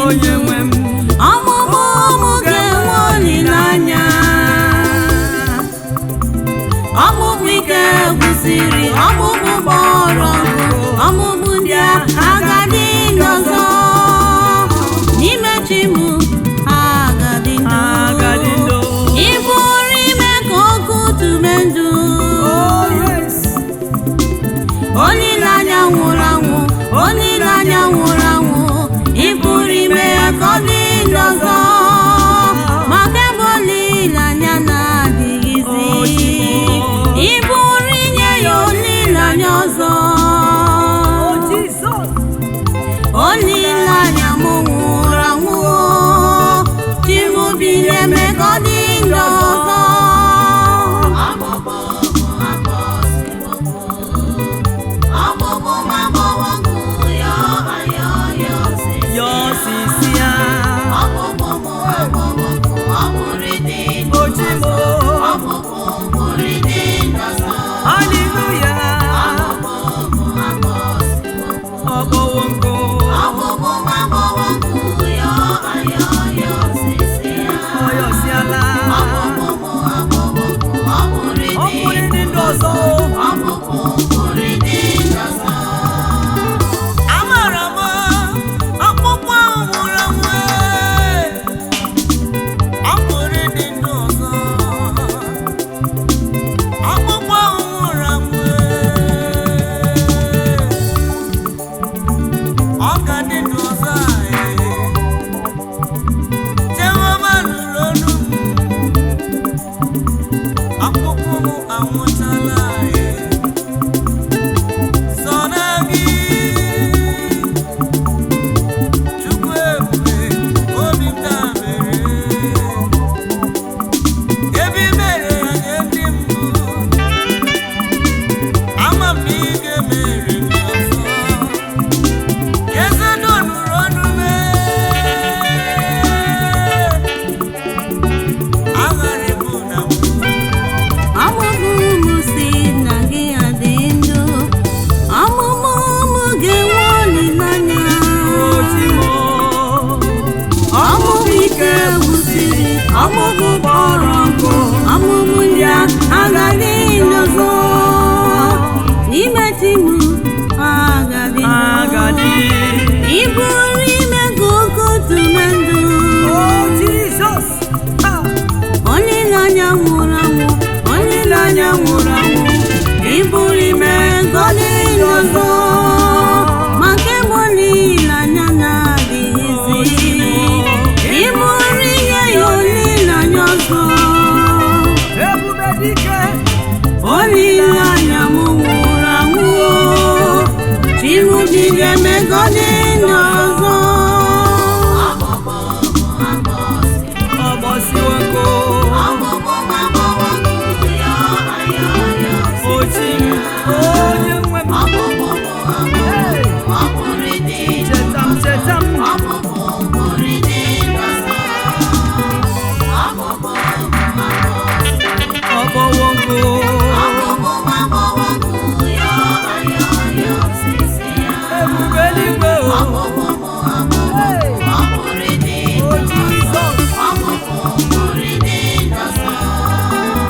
onye nwe m ọmụmụ ụmụ ga-enwe olileanya. Ọmụmụ ike gwụsịrị, ọmụmụ gbọrọ nkụ, ọmụmụ ndị agadi n'ọzọ n'ime chi m agadi ndụ. Ị pụrụ ime ka oku tume ndụ. Olileanya nwụrụ anwụ, olileanya nwụrụ anwụ, ị pụrụ ime ya ka ọ dị ndụ ọzọ, maka ebe olileanya na-adịghịzi, ị pụrụ inye ya olileanya ọzọ. Olileanya m nwụrụ anwụ, chi m bilie eme ka ọ dị ndụ ọzọ. Ọmụmụ gbọrọ